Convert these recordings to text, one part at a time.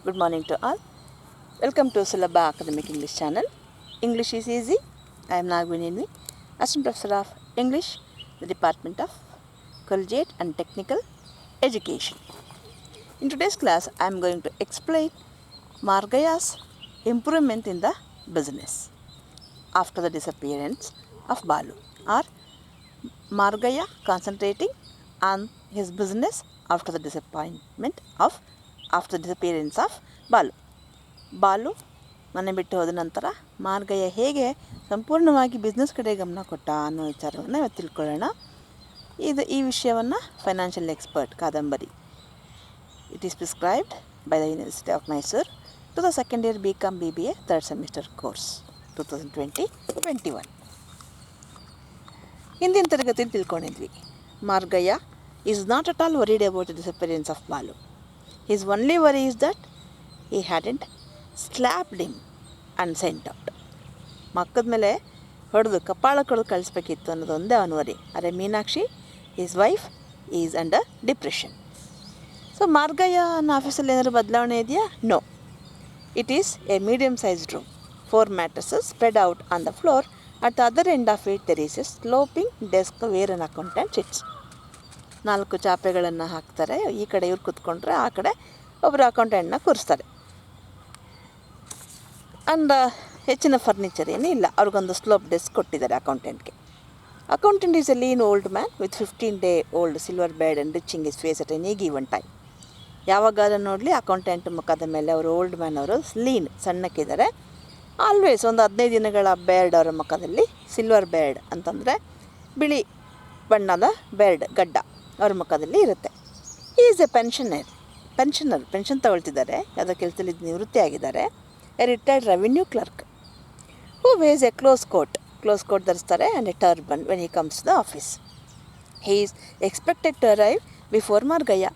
Good morning to all. Welcome to SULABHA Academic English channel. English is easy. I am Nagvineni, Assistant Professor of English, the Department of Collegiate and Technical Education. In today's class, I am going to explain Margayya's improvement in the business after the disappearance of Balu, or Margayya concentrating on his business after the disappearance of Balu. Balu ಮನೆ ಬಿಟ್ಟು ಹೋದ ನಂತರ ಮಾರ್ಗಯ್ಯ ಹೇಗೆ ಸಂಪೂರ್ಣವಾಗಿ business ಕಡೆ ಗಮನ ಕೊಟ್ಟ ಅನ್ನೋ ವಿಚಾರವನ್ನು ಇವತ್ತು ತಿಳ್ಕೊಳ್ಳೋಣ. ಈ ವಿಷಯವನ್ನು ಫೈನಾನ್ಷಿಯಲ್ ಎಕ್ಸ್ಪರ್ಟ್ ಕಾದಂಬರಿ. It is prescribed by the university of Mysuru to the second year BCom BBA third semester course 2020-21. ಹಿಂದಿನ ತರಗತಿಯಲ್ಲಿ ತಿಳ್ಕೊಂಡಿದ್ವಿ, Margayya is not at all worried about the disappearance of Balu. His only worry is that he hadn't slapped him and sent out. ಮಕ್ಕದ ಮೇಲೆ ಹೊಡೆದು ಕಪಾಳ ಕೊಡೋದು ಕಳಿಸ್ಬೇಕಿತ್ತು ಅನ್ನೋದು ಒಂದೇ ಅವನ ವರಿ. ಅರೆ Meenakshi, his wife is under depression. So ಮಾರ್ಗಯ್ಯನ ಆಫೀಸಲ್ಲಿ ಏನಾದರೂ ಬದಲಾವಣೆ ಇದೆಯಾ? No. It is a medium sized room, 4 mattresses spread out on the floor. At the other end of it there is a sloping desk where an accountant sits. 4 ಚಾಪೆಗಳನ್ನು ಹಾಕ್ತಾರೆ. ಈ ಕಡೆ ಇವ್ರು ಕೂತ್ಕೊಂಡ್ರೆ ಆ ಕಡೆ ಒಬ್ಬರು ಅಕೌಂಟೆಂಟ್ನ ಕೂರಿಸ್ತಾರೆ. ಅಂಡ್ ಹೆಚ್ಚಿನ ಫರ್ನಿಚರ್ ಏನೂ ಇಲ್ಲ. ಅವ್ರಿಗೊಂದು ಸ್ಲೋಪ್ ಡೆಸ್ಕ್ ಕೊಟ್ಟಿದ್ದಾರೆ ಅಕೌಂಟೆಂಟ್ಗೆ. Accountant is a lean old man with 15-day-old silver beard and reaching his face at any given time. ಯಾವಾಗಾದ್ರೂ ನೋಡಲಿ ಅಕೌಂಟೆಂಟ್ ಮುಖದ ಮೇಲೆ ಅವರು ಓಲ್ಡ್ ಮ್ಯಾನ್ ಅವರು ಲೀನ್ ಸಣ್ಣಕ್ಕಿದ್ದಾರೆ. ಆಲ್ವೇಸ್ ಒಂದು 15 ದಿನಗಳ ಬೇರ್ಡ್ ಅವರ ಮುಖದಲ್ಲಿ, ಸಿಲ್ವರ್ ಬೇರ್ಡ್ ಅಂತಂದರೆ ಬಿಳಿ ಬಣ್ಣದ ಬೇರ್ಡ್ ಗಡ್ಡ ಅವ್ರ ಮುಖದಲ್ಲಿ ಇರುತ್ತೆ. ಈಸ್ ಎ ಪೆನ್ಷನ್ ತಗೊಳ್ತಿದ್ದಾರೆ, ಯಾವುದೋ ಕೆಲಸದಲ್ಲಿ ನಿವೃತ್ತಿ ಆಗಿದ್ದಾರೆ. A retired revenue clerk who wears a close coat ಧರಿಸ್ತಾರೆ and a turban when he comes the office. He is expected to arrive before Margayya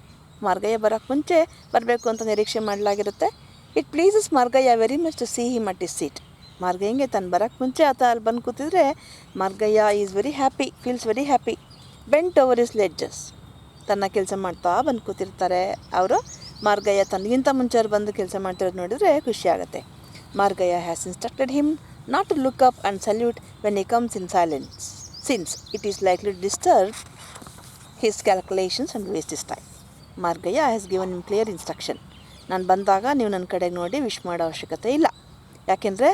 ಬರೋಕ್ಕೆ ಮುಂಚೆ ಬರಬೇಕು ಅಂತ ನಿರೀಕ್ಷೆ ಮಾಡಲಾಗಿರುತ್ತೆ. It pleases Margayya very much to see him at his seat. ಮಾರ್ಗಯ್ಯಂಗೆ ತನ್ನ ಬರೋಕ್ಕೆ ಮುಂಚೆ ಆತ ಅಲ್ಲಿ ಬಂದು ಕೂತಿದ್ರೆ Margayya is feels very happy. Bent over his ledgers, ತನ್ನ ಕೆಲಸ ಮಾಡ್ತಾ ಬಂದು ಕೂತಿರ್ತಾರೆ ಅವರು. ಮಾರ್ಗಯ್ಯ ತನಗಿಂತ ಮುಂಚೆ ಅವ್ರು ಬಂದು ಕೆಲಸ ಮಾಡ್ತಿರೋದು ನೋಡಿದರೆ ಖುಷಿ ಆಗುತ್ತೆ. Margayya has instructed him not to look up and salute when he comes in silence, since it is likely to disturb his calculations and waste his time. Margayya has given him clear instruction. ನಾನು ಬಂದಾಗ ನೀವು ನನ್ನ ಕಡೆಗೆ ನೋಡಿ wish ಮಾಡೋ ಅವಶ್ಯಕತೆ ಇಲ್ಲ, ಯಾಕೆಂದರೆ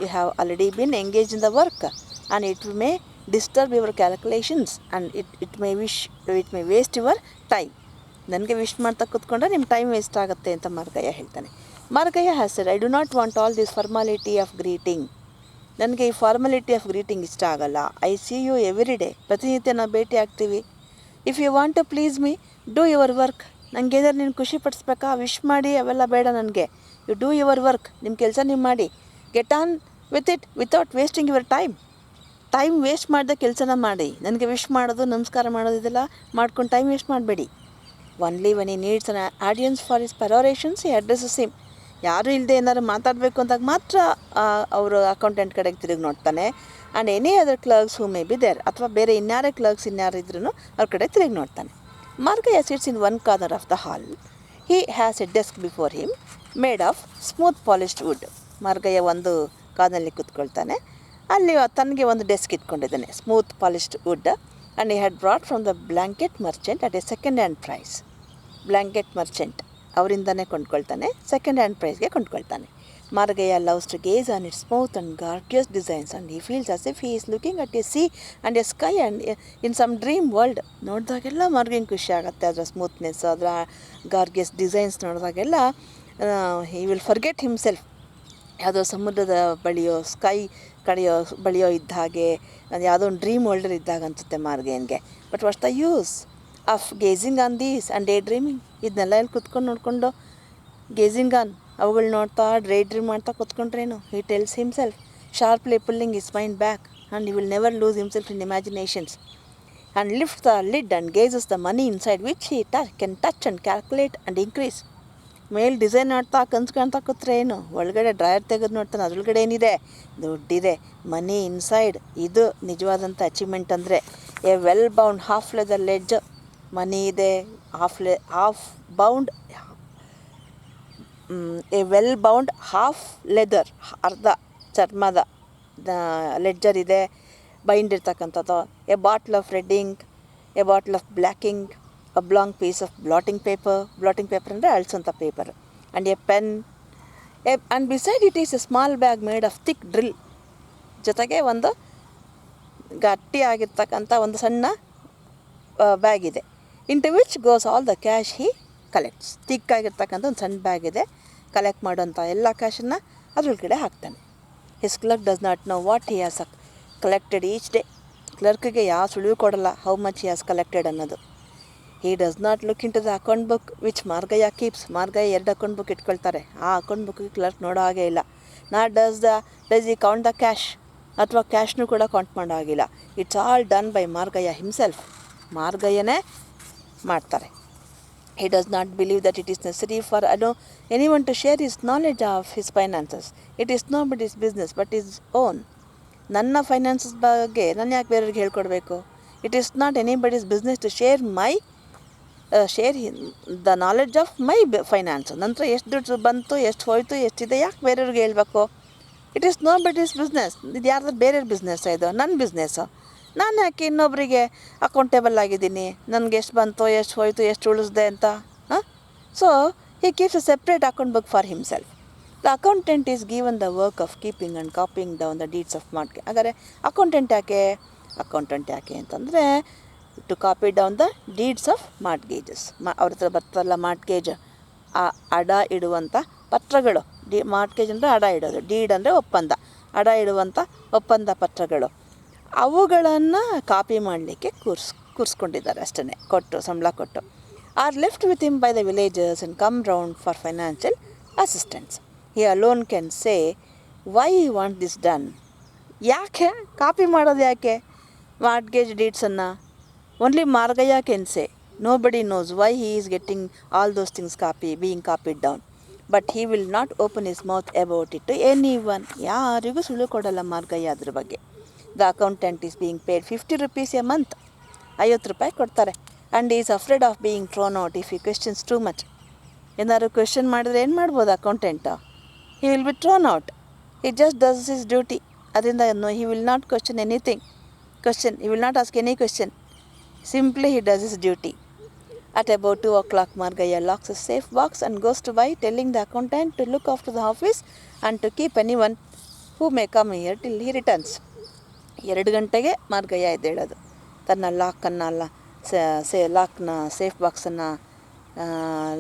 you have already been engage in the work and it may disturb your calculations and it may waste your time. ನನಗೆ ವಿಶ್ ಮಾಡ್ತಾ ಕೂತ್ಕೊಂಡ್ರೆ ನಿಮ್ಮ ಟೈಮ್ ವೇಸ್ಟ್ ಆಗುತ್ತೆ ಅಂತ ಮಾರ್ಗಯ್ಯ ಹೇಳ್ತಾನೆ. Margayya has said, I do not want all this formality of greeting. ನನಗೆ ಈ formality of greeting ಇಷ್ಟ ಆಗಲ್ಲ. I see you every day, ಪ್ರತಿನಿತ್ಯ ನಾವು ಭೇಟಿ ಆಗ್ತೀವಿ. If you want to please me, do your work. ನನಗೆ ಏನಾದ್ರು ನೀನು ಖುಷಿ ಪಡಿಸ್ಬೇಕಾ? ವಿಶ್ ಮಾಡಿ ಅವೆಲ್ಲ ಬೇಡ ನನಗೆ. ಯು ಡೂ ಯುವರ್ ವರ್ಕ್, ನಿಮ್ಮ ಕೆಲಸ ನೀವು ಮಾಡಿ. Get on with it without wasting your time waste ಮಾಡಿದ ಕೆಲಸನ ಮಾಡಿ. ನನಗೆ ವಿಶ್ ಮಾಡೋದು, ನಮಸ್ಕಾರ ಮಾಡೋದು ಇದೆಲ್ಲ ಮಾಡ್ಕೊಂಡು ಟೈಮ್ ವೇಸ್ಟ್ ಮಾಡಬೇಡಿ. Only when he needs an audience for his perorations he addresses him. ಯಾರೂ ಇಲ್ಲದೆ ಏನಾದ್ರು ಮಾತಾಡಬೇಕು ಅಂದಾಗ ಮಾತ್ರ ಅವರು ಅಕೌಂಟೆಂಟ್ ಕಡೆಗೆ ತಿರುಗಿ ನೋಡ್ತಾನೆ. And any other clerks who may be there, ಅಥವಾ ಬೇರೆ ಇನ್ಯಾರೇ ಕ್ಲರ್ಕ್ಸ್ ಇನ್ಯಾರಿದ್ರೂ ಅವ್ರ ಕಡೆ ತಿರುಗಿ ನೋಡ್ತಾನೆ. Margayya sits in one corner of the hall. He has a desk before him made of smooth polished wood. Margayya ಒಂದು ಕಾರ್ನಲ್ಲಿ ಕೂತ್ಕೊಳ್ತಾನೆ. ಅಲ್ಲಿ ತನಗೆ ಒಂದು ಡೆಸ್ಕ್ ಇಟ್ಕೊಂಡಿದ್ದಾನೆ, smooth polished wood. And he had brought from the blanket merchant at a second hand price. Blanket merchant ಅವರಿಂದನೇ ಕೊಂಡ್ಕೊಳ್ತಾನೆ, second hand ಪ್ರೈಸ್ಗೆ ಕೊಂಡ್ಕೊಳ್ತಾನೆ. Margayya loves to gaze on its smooth and gorgeous designs and he feels as if he is looking at a sea and a sky and in some dream world. ನೋಡಿದಾಗೆಲ್ಲ ಮಾರ್ಗಯ್ಯಂಗೆ ಖುಷಿ ಆಗುತ್ತೆ. ಅದರ smoothness, ಅದರ gorgeous designs ನೋಡಿದಾಗೆಲ್ಲ he will forget himself. ಯಾವುದೋ ಸಮುದ್ರದ ಬಳಿಯೋ ಇದ್ದ ಹಾಗೆ, ಅದು ಯಾವುದೋ ಒಂದು ಡ್ರೀಮ್ ವರ್ಲ್ಡರ್ ಇದ್ದಾಗ ಅನಿಸುತ್ತೆ ಮಾರ್ಗಯ್ಯನಿಗೆ. But what's the use of gazing on these and daydreaming? ಇದನ್ನೆಲ್ಲ ಇಲ್ಲಿ ಕುತ್ಕೊಂಡು ನೋಡಿಕೊಂಡು ಗೇಜಿಂಗ್ ಆನ್, ಅವುಗಳು ನೋಡ್ತಾ ಡೇ ಡ್ರೀಮ್ ಮಾಡ್ತಾ ಕೂತ್ಕೊಂಡ್ರೇನು? He tells himself, sharply pulling his mind back, and he will never lose himself in imaginations and lift the lid and gazes the money inside which he can touch and calculate and increase. ಮೇಲೆ design ಮಾಡ್ತಾ ಕನ್ಸು ಕಾಣ್ತಾ ಕೂತ್ರೆ ಏನು? ಒಳಗಡೆ drawer ತೆಗೆದು ನೋಡ್ತಾನೆ, ಅದರೊಳಗಡೆ ಏನಿದೆ? ದುಡ್ಡಿದೆ, ಮನಿ ಇನ್ಸೈಡ್. ಇದು ನಿಜವಾದಂಥ ಅಚೀವ್ಮೆಂಟ್ ಅಂದರೆ. A well bound half leather ledge, money ಇದೆ, half bound a well bound half leather, ಅರ್ಧ ಚರ್ಮದ ಲೆಡ್ಜರ್ ಇದೆ, ಬೈಂಡ್ ಇರ್ತಕ್ಕಂಥದ್ದು. A bottle of red ink, a bottle of black ink, a oblong piece of blotting paper ಅಂದರೆ ಅಳಿಸೋಂಥ paper, and a pen, and beside it is a small bag made of thick drill. ಜೊತೆಗೆ ಒಂದು ಗಟ್ಟಿಯಾಗಿರ್ತಕ್ಕಂಥ ಒಂದು ಸಣ್ಣ bag ಇದೆ. Into which goes all the cash he collects. ತಿಕ್ಕಾಗಿರ್ತಕ್ಕಂಥ ಒಂದು ಸಣ್ಣ ಬ್ಯಾಗ್ ಇದೆ, ಕಲೆಕ್ಟ್ ಮಾಡೋಂಥ ಎಲ್ಲ ಕ್ಯಾಶನ್ನು ಅದ್ರೊಳಗಡೆ ಹಾಕ್ತಾನೆ. His clerk does not know what he has collected each day. ಕ್ಲರ್ಕ್ಗೆ ಯಾವ ಸುಳಿವು ಕೊಡಲ್ಲ how much he has collected ಅನ್ನೋದು. He does not look into the account book which Margayya keeps. Margayya 2 account book ಇಟ್ಕೊಳ್ತಾರೆ, ಆ ಅಕೌಂಟ್ ಬುಕ್ಗೆ ಕ್ಲರ್ಕ್ ನೋಡೋ ಹಾಗೆ ಇಲ್ಲ. Not does he count the cash, ಅಥವಾ ಕ್ಯಾಶ್ನೂ ಕೂಡ ಕೌಂಟ್ ಮಾಡೋ ಆಗಿಲ್ಲ. It's all done by Margayya himself. ಮಾರ್ಗಯ್ಯನೇ ಮಾಡ್ತಾರೆ. He does not believe that it is necessary for anyone to share his knowledge of his finances. It is nobody's business but his own. ನನ್ನ finances ಬಗ್ಗೆ ನಾನು ಯಾಕೆ ಬೇರೆಯವ್ರಿಗೆ ಹೇಳ್ಕೊಡ್ಬೇಕು? It is not anybody's business to share the knowledge of my finance. ನಂತರ ಎಷ್ಟು ದುಡ್ಡು ಬಂತು, ಎಷ್ಟು ಹೋಯ್ತು, ಎಷ್ಟಿದೆ, ಯಾಕೆ ಬೇರೆಯವ್ರಿಗೆ ಹೇಳ್ಬೇಕು? It is nobody's business. ಇದು ಯಾರ್ದು ಬೇರೆಯವ್ರ ಬಿಸ್ನೆಸ್, ಇದು ನನ್ನ ಬಿಸ್ನೆಸ್ಸು. ನಾನು ಯಾಕೆ ಇನ್ನೊಬ್ಬರಿಗೆ ಅಕೌಂಟೇಬಲ್ ಆಗಿದ್ದೀನಿ, ನನಗೆ ಎಷ್ಟು ಬಂತು, ಎಷ್ಟು ಹೋಯಿತು, ಎಷ್ಟು ಉಳಿಸ್ದೆ ಅಂತ. So he keeps a separate account book for himself. The accountant is given the work of keeping and copying down the deeds of mortgage. ಹಾಗಾದರೆ ಅಕೌಂಟೆಂಟ್ ಯಾಕೆ ಅಂತಂದರೆ to copy down the deeds of mortgages. ಅವ್ರ ಹತ್ರ ಬರ್ತಲ್ಲ mortgage, ಆ ಅಡ ಇಡುವಂಥ ಪತ್ರಗಳು. Mortgage ಅಂದರೆ ಅಡ ಇಡೋದು, ಡೀಡ್ ಅಂದರೆ ಒಪ್ಪಂದ, ಅಡ ಇಡುವಂಥ ಒಪ್ಪಂದ ಪತ್ರಗಳು. ಅವುಗಳನ್ನು ಕಾಪಿ ಮಾಡಲಿಕ್ಕೆ ಕೂರಿಸ್ಕೊಂಡಿದ್ದಾರೆ ಅಷ್ಟೇ, ಸಂಬಳ ಕೊಟ್ಟು. Are left with him by the villagers and come round for financial assistance. He alone can say why you want this done. ಯಾಕೆ ಕಾಪಿ ಮಾಡೋದು, ಯಾಕೆ ಮಾರ್ಟ್ಗೇಜ್ ಡೀಡ್ಸನ್ನು? Only Margayya can say. Nobody knows why he is getting all those things being copied down. But he will not open his mouth about it to anyone. ಯಾರಿಗೂ ಸುಳ್ಳು ಕೊಡಲ್ಲ ಮಾರ್ಗಯ್ಯ ಅದ್ರ ಬಗ್ಗೆ. The accountant is being paid 50 rupees a month. 50 ರೂಪಾಯಿ ಕೊಡ್ತಾರೆ. And he is afraid of being thrown out if he questions too much. ಏನಾದ್ರು question ಮಾಡಿದ್ರೆ ಏನು ಮಾಡ್ಬೋದು accountant? He will be thrown out. He just does his duty. ಅದರಿಂದ he will not question anything. He will not ask any question. Simply he does his duty. At about 2 o'clock, Margayya locks his safe box and goes to buy, telling the accountant to look after the office and to keep anyone who may come here till he returns. 2 ಗಂಟೆಗೆ ಮಾರ್ಗಯ್ಯ ಎದ್ದೇಳೋದು. ತನ್ನ ಲಾಕ್ನ safe ಬಾಕ್ಸನ್ನು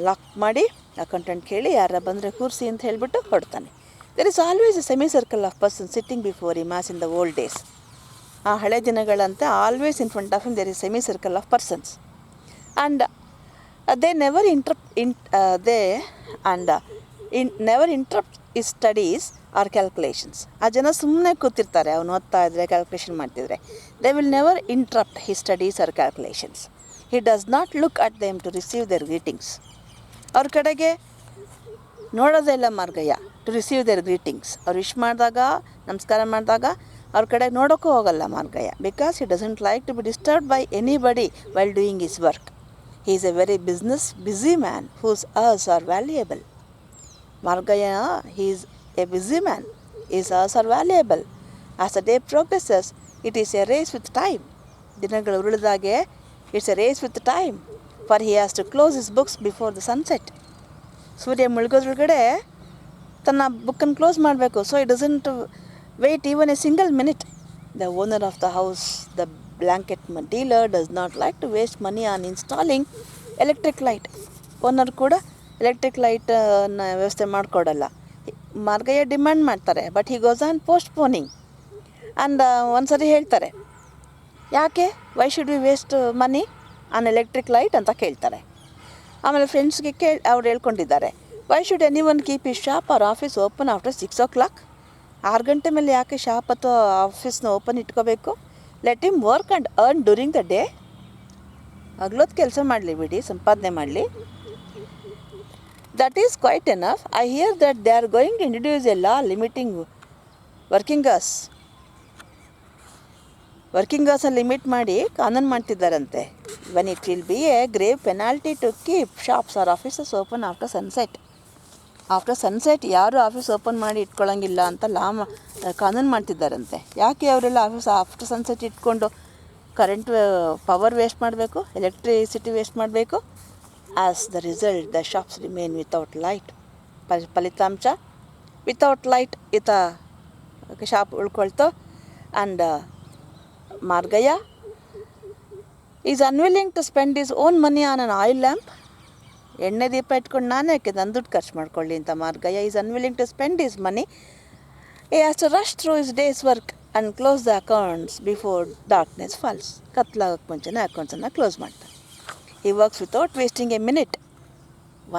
lock ಮಾಡಿ accountant ಕೇಳಿ ಯಾರ ಬಂದರೆ ಕೂರಿಸಿ ಅಂತ ಹೇಳಿಬಿಟ್ಟು ಹೊಡ್ತಾನೆ. There is always a semicircle of person sitting before him as in the old days. ಆ ಹಳೆ ದಿನಗಳಂತೆ always in front of him there is semicircle of persons. And they never interrupt his studies or calculations. ಆ ಜನ ಸುಮ್ಮನೆ ಕೂತಿರ್ತಾರೆ, ಅವನು ಓದ್ತಾ ಇದ್ದರೆ ಕ್ಯಾಲ್ಕುಲೇಷನ್ ಮಾಡ್ತಿದ್ರೆ. They will never interrupt his studies or calculations. He does not look at them to receive their greetings. ಅವ್ರ ಕಡೆಗೆ ನೋಡೋದೇ ಇಲ್ಲ Margayya, to receive their greetings. ಅವ್ರು ವಿಶ್ ಮಾಡಿದಾಗ, ನಮಸ್ಕಾರ ಮಾಡಿದಾಗ ಅವ್ರ ಕಡೆ ನೋಡೋಕ್ಕೂ ಹೋಗಲ್ಲ Margayya. Because he doesn't like to be disturbed by anybody while doing his work. He is a very busy man whose hours are valuable. Margayya, he is a busy man. His hours are valuable. As the day progresses, it is a race with time. ದಿನಗಳು ಉರುಳಿದಾಗೆ it's a race with time. For he has to close his books before the sunset. ಸೂರ್ಯ ಮುಳುಗೋದ್ರೊಳಗಡೆ ತನ್ನ ಬುಕ್ಕನ್ನು close ಮಾಡಬೇಕು. So he doesn't wait even a single minute. The owner of the house, the blanket dealer, does not like to waste money on installing electric light. Owner ಕೂಡ electric ಲೈಟನ್ನು ವ್ಯವಸ್ಥೆ ಮಾಡಿಕೊಡಲ್ಲ. Margayya demand ಮಾಡ್ತಾರೆ, but he goes on postponing. And ಒಂದ್ಸರಿ ಹೇಳ್ತಾರೆ, ಯಾಕೆ why should we waste money on electric light ಅಂತ ಕೇಳ್ತಾರೆ. ಆಮೇಲೆ ಫ್ರೆಂಡ್ಸ್ಗೆ ಅವ್ರು ಹೇಳ್ಕೊಂಡಿದ್ದಾರೆ, why should anyone keep ಈ shop or office open after 6 o'clock. 6 ಗಂಟೆ ಮೇಲೆ ಯಾಕೆ ಶಾಪ್ ಅಥವಾ ಆಫೀಸ್ನ ಓಪನ್ ಇಟ್ಕೋಬೇಕು? Let him work and earn during the day. ಹಗ್ಲೊತ್ತು ಕೆಲಸ ಮಾಡಲಿ ಬಿಡಿ, ಸಂಪಾದನೆ ಮಾಡಲಿ. That is quite enough. I hear that they are going to introduce a law limiting working ಅವರ್ಸನ್ನು ಲಿಮಿಟ್ ಮಾಡಿ ಕಾನೂನು ಮಾಡ್ತಿದ್ದಾರಂತೆ. When it will be a grave penalty to keep shops or offices open after sunset. After sunset ಯಾರು office open ಮಾಡಿ ಇಟ್ಕೊಳ್ಳೋಂಗಿಲ್ಲ ಅಂತ ಕಾನೂನು ಮಾಡ್ತಿದ್ದಾರಂತೆ. ಯಾಕೆ ಅವರೆಲ್ಲ ಆಫೀಸ್ ಆಫ್ಟರ್ ಸನ್ಸೆಟ್ ಇಟ್ಕೊಂಡು ಕರೆಂಟ್ ಪವರ್ ವೇಸ್ಟ್ ಮಾಡಬೇಕು, ಎಲೆಕ್ಟ್ರಿಸಿಟಿ ವೇಸ್ಟ್ ಮಾಡಬೇಕು? As the result the shops remain without light. ಫಲಿತಾಂಶ ವಿತೌಟ್ ಲೈಟ್ ಶಾಪ್ ಉಳ್ಕೊಳ್ತು. And Margayya is unwilling to spend his own money on an oil lamp. ಎಣ್ಣೆ ದೀಪ ಇಟ್ಕೊಂಡು ನಾನೇ ಯಾಕೆ ನನ್ನ ದುಡ್ಡು ಖರ್ಚು ಮಾಡ್ಕೊಳ್ಳಿ ಅಂತ Margayya is unwilling to spend is money. He has to rush through his day's work and close the accounts before darkness falls. ಕತ್ಲಾಗಕ್ಕೆ ಮುಂಚೆನೇ ಅಕೌಂಟ್ಸನ್ನು ಕ್ಲೋಸ್ ಮಾಡ್ತಾನೆ. He works without wasting a minute.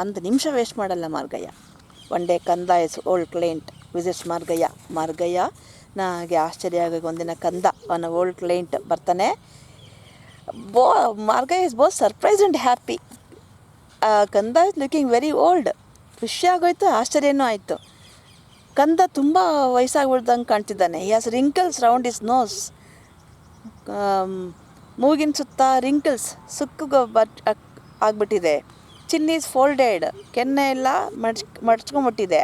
ಒಂದು ನಿಮಿಷ ವೇಸ್ಟ್ ಮಾಡಲ್ಲ Margayya. One day Kanda his old client visits Margayya. Margayya ನನಗೆ ಆಶ್ಚರ್ಯ ಆಗೋದು, ಒಂದಿನ ಕಂದ ಅವನ ಓಲ್ಡ್ ಕ್ಲೈಂಟ್ ಬರ್ತಾನೆ. Margayya is both surprise and happy. Kanda is looking very old. ಖುಷಿಯಾಗೋಯ್ತು, ಆಶ್ಚರ್ಯನೂ ಆಯಿತು. ಕಂದ ತುಂಬ ವಯಸ್ಸಾಗ್ಬಿಡ್ದಂಗೆ ಕಾಣ್ತಿದ್ದಾನೆ. He has wrinkles round his nose. ಮೂಗಿನ ಸುತ್ತ ರಿಂಕಲ್ಸ್, ಸುಕ್ಕು ಆಗಿಬಿಟ್ಟಿದೆ. ಚಿನ್ ಈಸ್ ಫೋಲ್ಡೆಡ್, ಕೆನ್ನೆ ಎಲ್ಲ ಮಡ್ಚ್ಕೊಂಬಿಟ್ಟಿದೆ,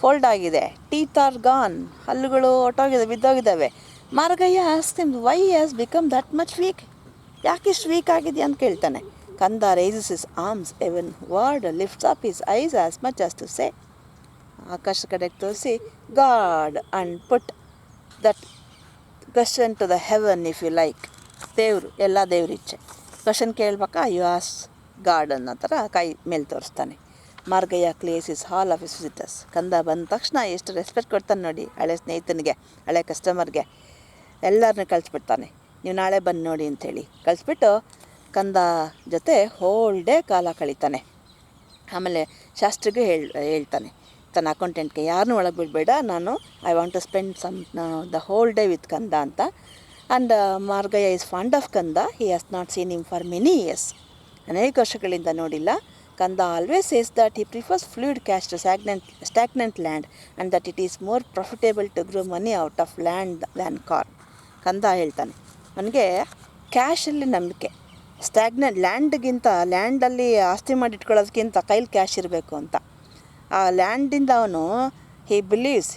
ಫೋಲ್ಡ್ ಆಗಿದೆ. ಟೀತ್ ಆರ್ ಗಾನ್, ಹಲ್ಲುಗಳು ಹೊಟ್ಟೋಗಿದೆ, ಬಿದ್ದೋಗಿದ್ದಾವೆ. Margayya asks him why has become that much weak. ಯಾಕೆ ಇಷ್ಟು ವೀಕ್ ಆಗಿದೆಯಾ ಅಂತ ಕೇಳ್ತಾನೆ. Kanda raises his arms heavenward, lifts up his eyes as much as to say. ಆಕಾಶ ಕಡೆಗೆ ತೋರಿಸಿ God and put that question to the heaven if you like. ದೇವರು ಎಲ್ಲ ದೇವ್ರ ಇಚ್ಛೆ. ಕ್ವಶನ್ ಕೇಳ್ಬೇಕಾ, ಯು ಆಸ್ ಗಾಡ್ ಅನ್ನೋ ಥರ ಕೈ ಮೇಲೆ ತೋರಿಸ್ತಾನೆ. Margayya closes his hall of his visitors. Kanda ಬಂದ ತಕ್ಷಣ ಎಷ್ಟು ರೆಸ್ಪೆಕ್ಟ್ ಕೊಡ್ತಾನೆ ನೋಡಿ, ಹಳೆ ಸ್ನೇಹಿತನಿಗೆ, ಹಳೆ ಕಸ್ಟಮರ್ಗೆ. ಎಲ್ಲರನ್ನೂ ಕಳಿಸ್ಬಿಡ್ತಾನೆ, ನೀವು ನಾಳೆ ಬಂದು ನೋಡಿ ಅಂಥೇಳಿ ಕಳಿಸ್ಬಿಟ್ಟು ಕಂದ ಜೊತೆ ಹೋಲ್ ಡೇ ಕಾಲ ಕಳೀತಾನೆ. ಆಮೇಲೆ ಶಾಸ್ತ್ರಿಗೆ ಹೇಳ್ತಾನೆ ತನ್ನ ಅಕೌಂಟೆಂಟ್ಗೆ, ಯಾರನ್ನೂ ಒಳಗೆ ಬಿಡಬೇಡ, ನಾನು I want to spend the whole day with Kanda ಅಂತ. And Margayya is fond of Kanda. He has not seen him for many years. ಅನೇಕ ವರ್ಷಗಳಿಂದ ನೋಡಿಲ್ಲ. Kanda always says that he prefers fluid cash to stagnant land and that it is more profitable to grow money out of land than corn. Kanda ಹೇಳ್ತಾನೆ, ನನಗೆ ಕ್ಯಾಶಲ್ಲಿ ನಂಬಿಕೆ, ಲ್ಯಾಂಡ್ಗಿಂತ ಲ್ಯಾಂಡಲ್ಲಿ ಆಸ್ತಿ ಮಾಡಿಟ್ಕೊಳ್ಳೋದಕ್ಕಿಂತ ಕೈಲಿ cash ಇರಬೇಕು ಅಂತ. ಆ ಲ್ಯಾಂಡಿಂದ ಅವನು he believes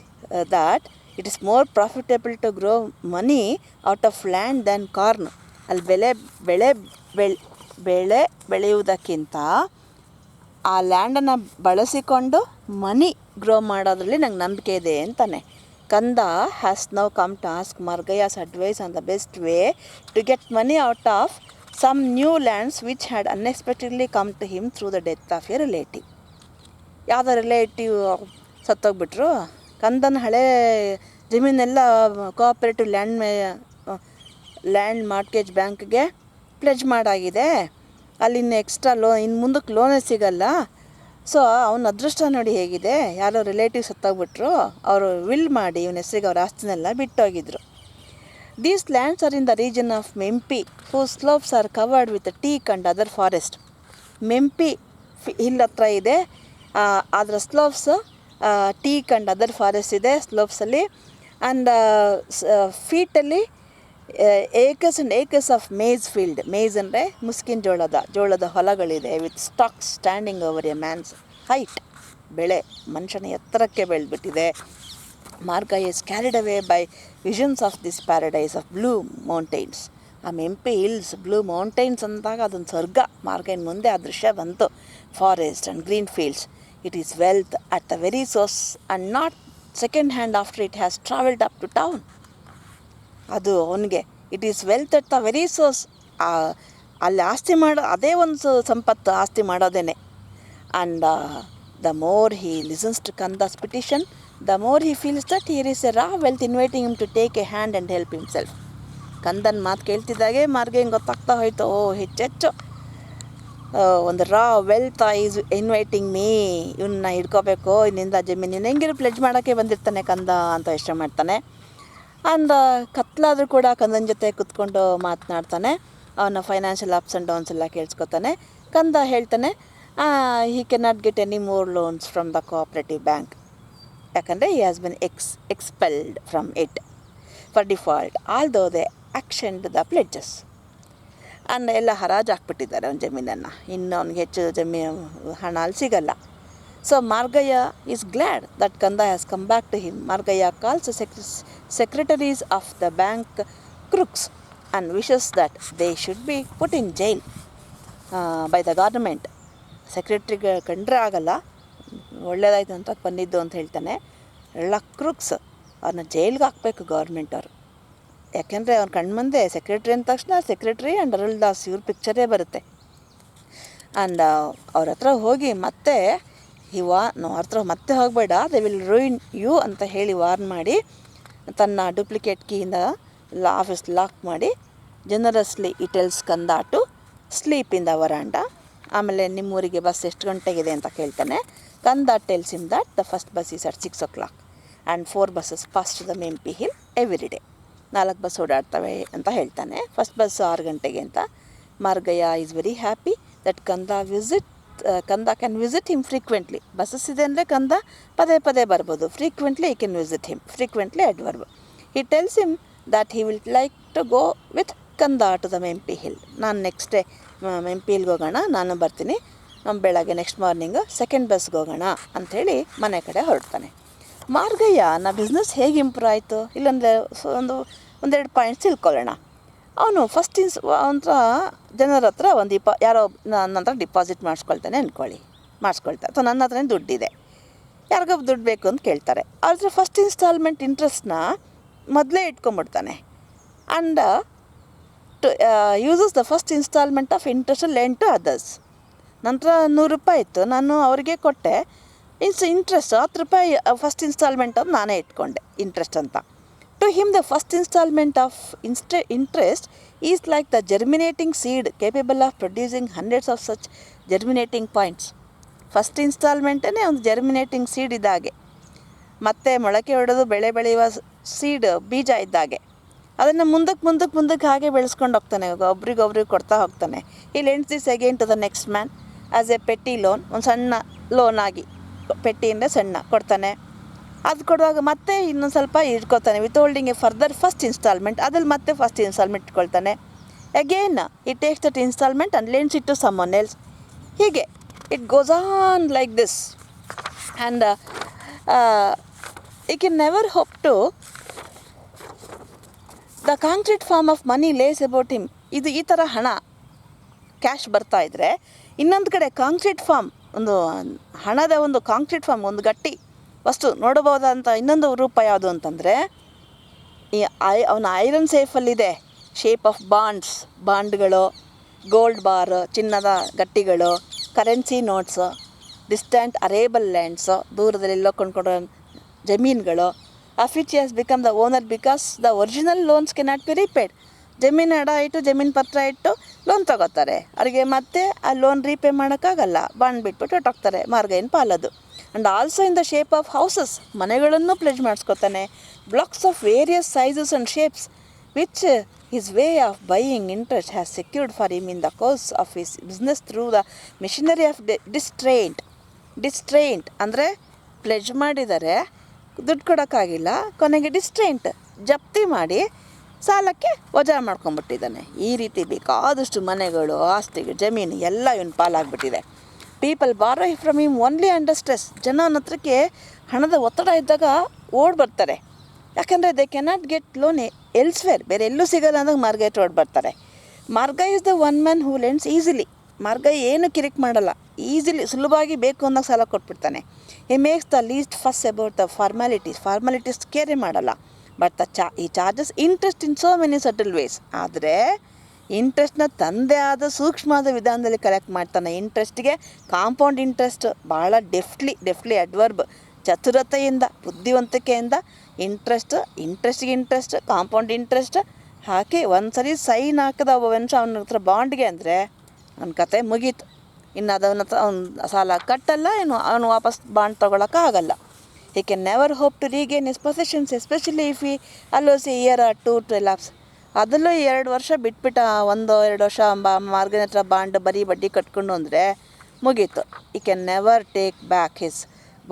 that it is more profitable to grow money out of land than corn. ಅಲ್ಲಿ ಬೆಳೆ ಬೆಳೆಯುವುದಕ್ಕಿಂತ ಆ ಲ್ಯಾಂಡನ್ನು ಬಳಸಿಕೊಂಡು ಮನಿ ಗ್ರೋ ಮಾಡೋದ್ರಲ್ಲಿ ನಂಗೆ ನಂಬಿಕೆ ಇದೆ ಅಂತಾನೆ. Kanda has now come to ask Margayya's advice on the best way to get money out of some new lands which had unexpectedly come to him through the death of a relative. ಯಾವುದೋ relative ಸತ್ತೋಗ್ಬಿಟ್ರು. ಕಂದನ ಹಳೆ ಜಮೀನೆಲ್ಲ cooperative land mortgage ಬ್ಯಾಂಕ್ಗೆ pledge ಮಾಡಾಗಿದೆ. ಅಲ್ಲಿನ extra ಇನ್ನು ಮುಂದಕ್ಕೆ ಲೋನೇ ಸಿಗಲ್ಲ. ಸೊ ಅವನ ಅದೃಷ್ಟ ನೋಡಿ ಹೇಗಿದೆ. ಯಾರೋ ರಿಲೇಟಿವ್ ಸತ್ತೋಗ್ಬಿಟ್ರು, ಅವರು ವಿಲ್ ಮಾಡಿ ಇವನ ಹೆಸರಿಗೆ ಅವ್ರ ಆಸ್ತಿನೆಲ್ಲ ಬಿಟ್ಟೋಗಿದ್ರು. These lands are in the region of Mempi whose slopes are covered with teak and other forest. Mempi hill ಹತ್ರ ಇದೆ, ಅದರ slopes teak and other forest ಇದೆ ಸ್ಲೋಪ್ಸಲ್ಲಿ. ಆ್ಯಂಡ್ ಫೀಟಲ್ಲಿ acres and acres of maize field. Maize ಅಂದರೆ ಮುಸ್ಕಿನ ಜೋಳದ ಹೊಲಗಳಿದೆ. With stalks standing over a man's height. ಬೆಳೆ ಮನುಷ್ಯನ ಎತ್ತರಕ್ಕೆ ಬೆಳೆದ್ಬಿಟ್ಟಿದೆ. Margayya is carried away by visions of this paradise of blue mountains. ಆ ಮೆಂಪಿ ಹಿಲ್ಸ್, ಬ್ಲೂ ಮೌಂಟೈನ್ಸ್ ಅಂದಾಗ ಅದೊಂದು ಸ್ವರ್ಗ. ಮಾರ್ಗಯ್ಯನ ಮುಂದೆ ಆ ದೃಶ್ಯ ಬಂತು. Forest and green fields. It is wealth at the very source and not second hand after it has travelled up to town. ಅದು ಅವನಿಗೆ it is wealth at the very source. ಅಲ್ಲಿ ಆಸ್ತಿ ಮಾಡೋ ಅದೇ ಒಂದು ಸಂಪತ್ತು, ಆಸ್ತಿ ಮಾಡೋದೇನೆ. And the more he listens to Kanda's petition, the more he feels that here is a raw wealth inviting him to take a hand and help himself. ಕಂದನ ಮಾತು ಕೇಳ್ತಿದ್ದಾಗೆ ಮಾರ್ಗಯ್ಯಂಗೆ ಗೊತ್ತಾಗ್ತಾ ಹೋಯ್ತು, ಹೆಚ್ಚೆಚ್ಚು ಒಂದು ರಾ ವೆಲ್ತ್ ಈಸ್ ಇನ್ವೈಟಿಂಗ್ ಮೀ, ಇವನ್ನ ಹಿಡ್ಕೋಬೇಕು, ಇನ್ನಿಂದ ಜಮೀನಿನ ಹೆಂಗಿರು ಪ್ಲೆಜ್ ಮಾಡೋಕ್ಕೆ ಬಂದಿರ್ತಾನೆ ಕಂದ ಅಂತ ಯೋಚನೆ ಮಾಡ್ತಾನೆ. ಅಂದ ಕತ್ಲಾದರೂ ಕೂಡ ಕಂದನ ಜೊತೆ ಕುತ್ಕೊಂಡು ಮಾತನಾಡ್ತಾನೆ. ಅವನ ಫೈನಾನ್ಷಿಯಲ್ ಅಪ್ಸ್ ಆ್ಯಂಡ್ ಡೌನ್ಸ್ ಎಲ್ಲ ಕೇಳಿಸ್ಕೊತಾನೆ. ಕಂದ ಹೇಳ್ತಾನೆ he can not get any more loans from the cooperative bank. ಯಾಕಂದರೆ he has been expelled from it for default although they auctioned the pledges. ಎಲ್ಲ ಹರಾಜು ಹಾಕ್ಬಿಟ್ಟಿದ್ದಾರೆ ಅವನ ಜಮೀನನ್ನು. ಇನ್ನು ಅವ್ನಿಗೆ ಹೆಚ್ಚು ಹಣ ಅಲ್ಲಿ ಸಿಗಲ್ಲ. So Margayya is glad that Kanda has come back to him. Margayya calls the secretaries of the bank crooks and wishes that they should be put in jail by the government. ಸೆಕ್ರೆಟ್ರಿಗೆ ಕಂಡ್ರೆ ಆಗಲ್ಲ, ಒಳ್ಳೇದಾಯ್ತು ಅಂತ ಬಂದಿದ್ದು ಅಂತ ಹೇಳ್ತಾನೆ. ಎಲ್ಲ Crookes ಅವ್ರನ್ನ ಜೈಲ್ಗೆ ಹಾಕಬೇಕು ಗೌರ್ಮೆಂಟ್ ಅವರು. ಯಾಕೆಂದರೆ ಅವ್ನ ಕಣ್ಮುಂದೆ ಸೆಕ್ರೆಟ್ರಿ ಅಂದ ತಕ್ಷಣ ಸೆಕ್ರೆಟ್ರಿ ಆ್ಯಂಡ್ ಅರುಳ್ ದಾಸ್ ಇವ್ರ ಪಿಕ್ಚರೇ ಬರುತ್ತೆ. ಆ್ಯಂಡ್ ಅವ್ರ ಹತ್ರ ಹೋಗಿ ಮತ್ತೆ ಅವ್ರ ಹತ್ರ ಮತ್ತೆ ಹೋಗಬೇಡ, ದೇ ವಿಲ್ ರೂಯಿನ್ ಯು ಅಂತ ಹೇಳಿ ವಾರ್ನ್ ಮಾಡಿ ತನ್ನ ಡೂಪ್ಲಿಕೇಟ್ ಕೀಯಿಂದ ಆಫೀಸ್ ಲಾಕ್ ಮಾಡಿ generously it tells Kanda to sleep in the veranda. ಆಮೇಲೆ ನಿಮ್ಮೂರಿಗೆ ಬಸ್ ಎಷ್ಟು ಗಂಟೆಗಿದೆ ಅಂತ ಕೇಳ್ತಾನೆ. Kanda tells him that the first bus is at 6 o'clock and 4 buses pass to the Mempi hill every day. 4 bus ಓಡಾಡ್ತವೆ ಅಂತ ಹೇಳ್ತಾನೆ. ಫಸ್ಟ್ ಬಸ್ 6 ಗಂಟೆಗೆ ಅಂತ. Margayya is very happy that Kanda can visit him frequently. Buses ಇದೆ ಅಂದರೆ ಕಂದ ಪದೇ ಪದೇ ಬರ್ಬೋದು. ಫ್ರೀಕ್ವೆಂಟ್ಲಿ ಈ can visit him. Frequently adverb. He tells him that he will like to go with Kanda to the Mempi hill. ನಾನು ನೆಕ್ಸ್ಟ್ ಡೇ ಮೆಂಪಿ ಹಿಲ್ಗೆ ಹೋಗೋಣ, ನಾನು ಬರ್ತೀನಿ, ಬೆಳಗ್ಗೆ ನೆಕ್ಸ್ಟ್ ಮಾರ್ನಿಂಗು ಸೆಕೆಂಡ್ ಬಸ್ಗೆ ಹೋಗೋಣ ಅಂಥೇಳಿ ಮನೆ ಕಡೆ ಹೊರಡ್ತಾನೆ. ಮಾರ್ಗಯ್ಯನ ಬಿಸ್ನೆಸ್ ಹೇಗೆ ಇಂಪ್ರೂವ್ ಆಯಿತು ಇಲ್ಲಾಂದರೆ ಒಂದೆರಡು ಪಾಯಿಂಟ್ಸ್ ತಿಳ್ಕೊಳ್ಳೋಣ. ಅವನು ಫಸ್ಟ್ ಒಂಥರ ಜನರ ಹತ್ರ ಯಾರೋ ನನ್ನ ಹತ್ರ ಡಿಪಾಸಿಟ್ ಮಾಡಿಸ್ಕೊಳ್ತಾನೆ ಮಾಡಿಸ್ಕೊಳ್ತಾರೆ, ಅಥವಾ ನನ್ನ ಹತ್ರನೇ ದುಡ್ಡಿದೆ, ಯಾರಿಗೋ ದುಡ್ಡು ಬೇಕು ಅಂತ ಕೇಳ್ತಾರೆ. ಆದರೆ ಫಸ್ಟ್ ಇನ್ಸ್ಟಾಲ್ಮೆಂಟ್ ಇಂಟ್ರೆಸ್ಟ್ನ ಮೊದಲೇ ಇಟ್ಕೊಂಡ್ಬಿಡ್ತಾನೆ. And uses the first instalment of interest lend to others. ನಂತರ 100 ರೂಪಾಯಿ ಇತ್ತು, ನಾನು ಅವರಿಗೆ ಕೊಟ್ಟೆ. ಇಂಟ್ರೆಸ್ಟ್ 10 ರೂಪಾಯಿ ಫಸ್ಟ್ ಇನ್ಸ್ಟಾಲ್ಮೆಂಟ್ ಅಂತ ನಾನೇ ಇಟ್ಕೊಂಡೆ ಇಂಟ್ರೆಸ್ಟ್ ಅಂತ. To him the first instalment of interest is like the germinating seed capable of producing hundreds of such germinating points. First ಇನ್ಸ್ಟಾಲ್ಮೆಂಟೇ ಒಂದು ಜರ್ಮಿನೇಟಿಂಗ್ ಸೀಡ್ ಇದ್ದಾಗೆ, ಮತ್ತೆ ಮೊಳಕೆ ಹೊಡೆದು ಬೆಳೆ ಬೆಳೆಯುವ ಸೀಡ್ ಬೀಜ ಇದ್ದಾಗೆ. ಅದನ್ನು ಮುಂದಕ್ಕೆ ಹಾಗೆ ಬೆಳೆಸ್ಕೊಂಡು ಹೋಗ್ತಾನೆ, ಒಬ್ರಿಗೊಬ್ರಿಗೆ ಕೊಡ್ತಾ ಹೋಗ್ತಾನೆ. He lends this again to the next man as a petty loan. ಒಂದು ಸಣ್ಣ ಲೋನ್ ಆಗಿ, ಪೆಟ್ಟಿಯಿಂದ ಸಣ್ಣ ಕೊಡ್ತಾನೆ. ಅದು ಕೊಡುವಾಗ ಮತ್ತೆ ಇನ್ನೊಂದು ಸ್ವಲ್ಪ ಇಟ್ಕೊಳ್ತಾನೆ withholding a further first instalment. ಅದ್ರಲ್ಲಿ ಮತ್ತೆ ಫಸ್ಟ್ ಇನ್ಸ್ಟಾಲ್ಮೆಂಟ್ ಇಟ್ಕೊಳ್ತಾನೆ. Again it takes that instalment and lends it to someone else. ಹೀಗೆ it goes on like this. And you can never hope to the concrete form of money lies about him. ಈ ಥರ ಹಣ cash ಬರ್ತಾ ಇದ್ದರೆ, ಇನ್ನೊಂದು ಕಡೆ concrete form, ಒಂದು ಹಣದ ಒಂದು ಕಾಂಕ್ರೀಟ್ ಫಾರ್ಮ್, ಒಂದು ಗಟ್ಟಿ ವಸ್ತು ನೋಡಬಹುದಂಥ ಇನ್ನೊಂದು ರೂಪ ಯಾವುದು ಅಂತಂದರೆ ಅವನ ಐರನ್ ಸೇಫಲ್ಲಿದೆ. ಶೇಪ್ ಆಫ್ ಬಾಂಡ್ಗಳು, ಗೋಲ್ಡ್ ಬಾರ್, ಚಿನ್ನದ ಗಟ್ಟಿಗಳು, currency notes, distant arable lands, ದೂರದಲ್ಲೆಲ್ಲೋ ಕೊಂಡ್ಕೊಡೋ ಜಮೀನುಗಳು, of which has become the owner because the original loans cannot be repaid. ಜಮೀನು ಅಡ ಇಟ್ಟು, ಜಮೀನು ಪತ್ರ ಇಟ್ಟು ಲೋನ್ ತಗೋತಾರೆ. ಅವರಿಗೆ ಮತ್ತೆ ಆ ಲೋನ್ ರೀಪೇ ಮಾಡೋಕ್ಕಾಗಲ್ಲ, ಬಾಂಡ್ ಬಿಟ್ಬಿಟ್ಟು ಹೊಟ್ಟೋಗ್ತಾರೆ. ಮಾರ್ಗಯ್ಯನ ಪಾಲದು. And also in the shape of houses, ಮನೆಗಳನ್ನು ಪ್ಲೆಜ್ ಮಾಡಿಸ್ಕೊತಾನೆ. Blocks of various sizes and shapes which his way of buying interest has secured for him in the course of his business through the machinery of distraint ಅಂದರೆ pledge ಮಾಡಿದರೆ ದುಡ್ಡು ಕೊಡೋಕ್ಕಾಗಿಲ್ಲ, ಕೊನೆಗೆ ಡಿಸ್ಟ್ರೈಂಟ್ ಜಪ್ತಿ ಮಾಡಿ ಸಾಲಕ್ಕೆ ವಜಾ ಮಾಡ್ಕೊಂಬಿಟ್ಟಿದ್ದಾನೆ. ಈ ರೀತಿ ಬೇಕಾದಷ್ಟು ಮನೆಗಳು, ಆಸ್ತಿಗಳು, ಜಮೀನು ಎಲ್ಲ ಇವನು ಪಾಲಾಗ್ಬಿಟ್ಟಿದೆ. People borrow from him only under stress. ಜನನ ಹತ್ರಕ್ಕೆ ಹಣದ ಒತ್ತಡ ಇದ್ದಾಗ ಓಡ್ ಬರ್ತಾರೆ. ಯಾಕಂದರೆ they cannot get loan elsewhere, ಬೇರೆ ಎಲ್ಲೂ ಸಿಗಲ್ಲ ಅಂದಾಗ ಮಾರ್ಗಯ್ಯ ಓಡ್ ಬರ್ತಾರೆ. Margayya is the one man who lends easily. Margayya ಏನು ಕಿರಿಕ್ ಮಾಡಲ್ಲ, ಈಸಿಲಿ ಸುಲಭವಾಗಿ ಬೇಕು ಅಂದಾಗ ಸಾಲ ಕೊಟ್ಬಿಡ್ತಾನೆ. He makes the least fuss about the formalities care ಮಾಡಲ್ಲ. But he charges interest in so many subtle ways. ಆದರೆ ಇಂಟ್ರೆಸ್ಟ್ನ ತಂದೆ ಆದ ಸೂಕ್ಷ್ಮವಾದ ವಿಧಾನದಲ್ಲಿ ಕಲೆಕ್ಟ್ ಮಾಡ್ತಾನೆ. ಇಂಟ್ರೆಸ್ಟ್ಗೆ ಕಾಂಪೌಂಡ್ ಇಂಟ್ರೆಸ್ಟ್ ಭಾಳ ಡೆಫ್ಟ್ಲಿ ಅಡ್ವರ್ಬ್, ಚತುರತೆಯಿಂದ, ಬುದ್ಧಿವಂತಿಕೆಯಿಂದ ಇಂಟ್ರೆಸ್ಟ್ಗೆ ಇಂಟ್ರೆಸ್ಟ್, ಕಾಂಪೌಂಡ್ ಇಂಟ್ರೆಸ್ಟ್ ಹಾಕಿ ಒಂದು ಸರಿ ಸೈನ್ ಹಾಕಿದ ಒಬ್ಬ ಮನುಷ್ಯ ಅವನ ಹತ್ರ ಬಾಂಡ್ಗೆ ಅಂದರೆ ಅವನ ಕತೆ ಮುಗೀತು. ಇನ್ನು ಅದವನ ಹತ್ರ ಅವ್ನು ಸಾಲ ಕಟ್ಟಲ್ಲ, ಅವನು ವಾಪಸ್ bond ತೊಗೊಳಕ್ಕಾಗಲ್ಲ. He can never hope to regain his possessions, especially if he allows a year or two to elapse. ಅದರಲ್ಲೂ 2 ವರ್ಷ ಬಿಟ್ಬಿಟ್ಟ, 1-2 ವರ್ಷ ಮಾರ್ಗನ ಹತ್ರ ಬಾಂಡ್ ಬರೀ ಬಡ್ಡಿ ಕಟ್ಕೊಂಡು ಅಂದರೆ ಮುಗೀತು. He can never take back his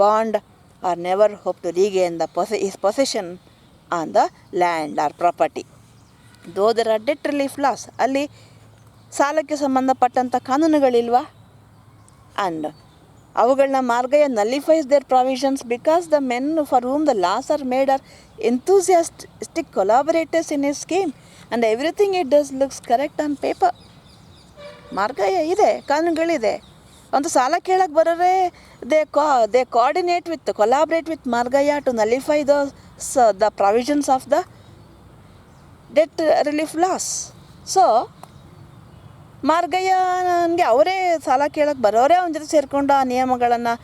bond or never hope to regain his possession on the land or property. Though there are debt relief laws, ಅಲ್ಲಿ ಸಾಲಕ್ಕೆ ಸಂಬಂಧಪಟ್ಟಂಥ ಕಾನೂನುಗಳಿಲ್ವಾ? ಆ್ಯಂಡ್ ಅವುಗಳನ್ನ Margayya nullifies their provisions because the men for whom the laws are made are enthusiastic collaborators in his scheme and everything it does looks correct on paper. Margayya ಇದೆ, ಕಾನೂನುಗಳಿದೆ. ಒಂದು ಸಾಲ ಕೇಳಕ್ಕೆ ಬರೋರೆ they collaborate with Margayya to nullify the provisions of the debt relief laws. So ಮಾರ್ಗಯ್ಯನಿಗೆ ಅವರೇ ಸಾಲ ಕೇಳಕ್ಕೆ ಬರೋರೇ ಅವನ ಜೊತೆ ಸೇರಿಕೊಂಡು ಆ ನಿಯಮಗಳನ್ನು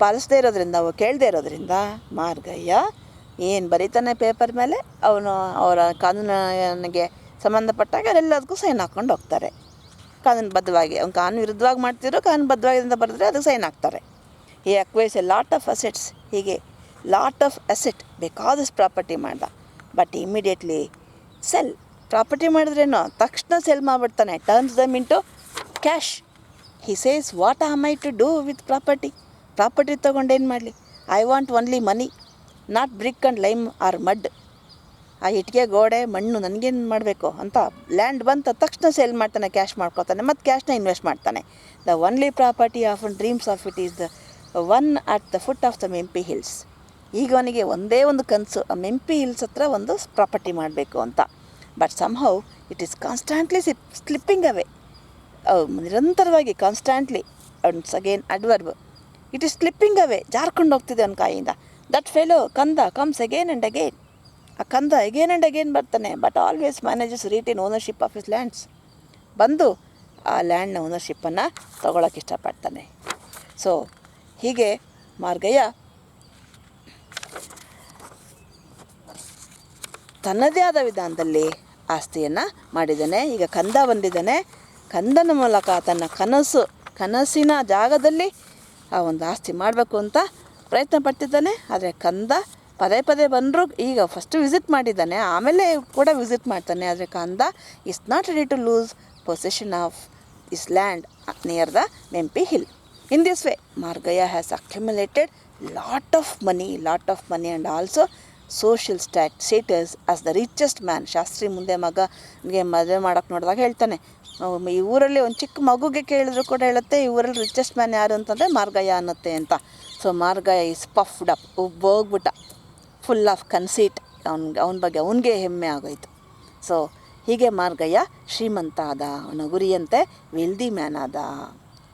ಪಾಲಿಸದೇ ಇರೋದ್ರಿಂದ, ಅವು ಕೇಳದೇ ಇರೋದ್ರಿಂದ ಮಾರ್ಗಯ್ಯ ಏನು ಬರೀತಾನೆ ಪೇಪರ್ ಮೇಲೆ ಅವರ ಕಾನೂನಿಗೆ ಸಂಬಂಧಪಟ್ಟಾಗ ಅವರೆಲ್ಲದಕ್ಕೂ ಸೈನ್ ಹಾಕ್ಕೊಂಡು ಹೋಗ್ತಾರೆ. ಕಾನೂನುಬದ್ಧವಾಗಿ ಅವ್ನು ಕಾನೂನು ವಿರುದ್ಧವಾಗಿ ಮಾಡ್ತಿದ್ರು, ಕಾನೂನುಬದ್ಧವಾಗಿ ಅಂತ ಬರೆದ್ರೆ ಅದಕ್ಕೆ ಸೈನ್ ಹಾಕ್ತಾರೆ. He acquires a lot of assets, ಹೀಗೆ ಲಾಟ್ ಆಫ್ ಅಸೆಟ್ ಬೇಕಾದಷ್ಟು ಪ್ರಾಪರ್ಟಿ ಮಾಡ್ದ. ಬಟ್ ಇಮಿಡಿಯೇಟ್ಲಿ ಸೆಲ್, ಪ್ರಾಪರ್ಟಿ ಮಾಡಿದ್ರೇನೋ ತಕ್ಷಣ ಸೆಲ್ ಮಾಡಿಬಿಡ್ತಾನೆ. Turns them into cash. He says what am I to do with property ತೊಗೊಂಡೇನು ಮಾಡಲಿ? I want only money, not brick and lime or mud. ಆ ಇಟ್ಟಿಗೆ ಗೋಡೆ ಮಣ್ಣು ನನಗೇನು ಮಾಡಬೇಕು ಅಂತ ಲ್ಯಾಂಡ್ ಬಂತ ತಕ್ಷಣ ಸೇಲ್ ಮಾಡ್ತಾನೆ, ಕ್ಯಾಶ್ ಮಾಡ್ಕೊತಾನೆ, ಮತ್ತು ಕ್ಯಾಶ್ನ ಇನ್ವೆಸ್ಟ್ ಮಾಡ್ತಾನೆ. The only property of dreams of it is the one at the foot of the Mempi hills. ಈಗ ಅವನಿಗೆ ಒಂದೇ ಒಂದು ಕನಸು, ಆ ಮೆಂಪಿ ಹಿಲ್ಸ್ ಹತ್ರ ಒಂದು ಪ್ರಾಪರ್ಟಿ ಮಾಡಬೇಕು ಅಂತ. But somehow it is constantly slipping away. ನಿರಂತರವಾಗಿ constantly, again adverb, it is slipping away, ಜಾರ್ಕೊಂಡು ಹೋಗ್ತಿದೆ ಅವನ ಕಾಯಿಂದ. That fellow Kanda comes again and again. ಆ ಕಂದ ಅಗೇನ್ ಆ್ಯಂಡ್ ಅಗೇನ್ ಬರ್ತಾನೆ, but always manages retain ownership of his lands. ಬಂದು ಆ ಲ್ಯಾಂಡ್ನ ಓನರ್ಶಿಪ್ಪನ್ನು ತೊಗೊಳಕ್ಕೆ ಇಷ್ಟಪಡ್ತಾನೆ. ಸೊ ಹೀಗೆ ಮಾರ್ಗಯ್ಯ ತನ್ನದೇ ಆದ ವಿಧಾನದಲ್ಲಿ ಆಸ್ತಿಯನ್ನು ಮಾಡಿದ್ದಾನೆ. ಈಗ ಕಂದ ಬಂದಿದ್ದಾನೆ, ಕಂದನ ಮೂಲಕ ತನ್ನ ಕನಸಿನ ಜಾಗದಲ್ಲಿ ಆ ಒಂದು ಆಸ್ತಿ ಮಾಡಬೇಕು ಅಂತ ಪ್ರಯತ್ನ ಪಡ್ತಿದ್ದಾನೆ. ಆದರೆ ಕಂದ ಪದೇ ಬಂದರೂ, ಈಗ ಫಸ್ಟು ವಿಸಿಟ್ ಮಾಡಿದ್ದಾನೆ, ಆಮೇಲೆ ಕೂಡ ವಿಸಿಟ್ ಮಾಡ್ತಾನೆ. ಆದರೆ Kanda is not ready to lose possession of his land near the Mempi hill. In this way Margayya has accumulated lot of money and also social status as the richest man. Shastri ಮುಂದೆ ಮಗನಿಗೆ ಮದುವೆ ಮಾಡೋಕ್ಕೆ ನೋಡಿದಾಗ ಹೇಳ್ತಾನೆ, ಈ ಊರಲ್ಲಿ ಒಂದು ಚಿಕ್ಕ ಮಗುಗೆ ಕೇಳಿದ್ರು ಕೂಡ ಹೇಳುತ್ತೆ, ಈ ಊರಲ್ಲಿ ರಿಚೆಸ್ಟ್ ಮ್ಯಾನ್ ಯಾರು ಅಂತಂದರೆ ಮಾರ್ಗಯ್ಯ ಅನ್ನತ್ತೆ ಅಂತ. So Margayya is puffed up, ಉಬ್ಬೋಗ್ಬಿಟ್ಟ, ಫುಲ್ ಆಫ್ ಕನ್ಸೀಟ್. ಅವನ ಬಗ್ಗೆ ಅವನಿಗೆ ಹೆಮ್ಮೆ ಆಗೋಯ್ತು. ಸೊ ಹೀಗೆ ಮಾರ್ಗಯ್ಯ ಶ್ರೀಮಂತ ಆದ, ಅವನ ಗುರಿಯಂತೆ ವೆಲ್ದಿ ಮ್ಯಾನ್ ಆದ.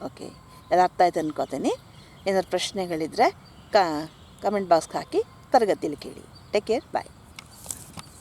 ಓಕೆ, ಅದು ಅರ್ಥ ಆಯ್ತು ಅನ್ಕೋತೀನಿ. ಏನಾದ್ರು ಪ್ರಶ್ನೆಗಳಿದ್ದರೆ ಕಮೆಂಟ್ ಬಾಕ್ಸ್ಗೆ ಹಾಕಿ, ತರಗತಿಲಿ ಕೇಳಿ. ಟೇಕ್ ಕೇರ್, ಬಾಯ್.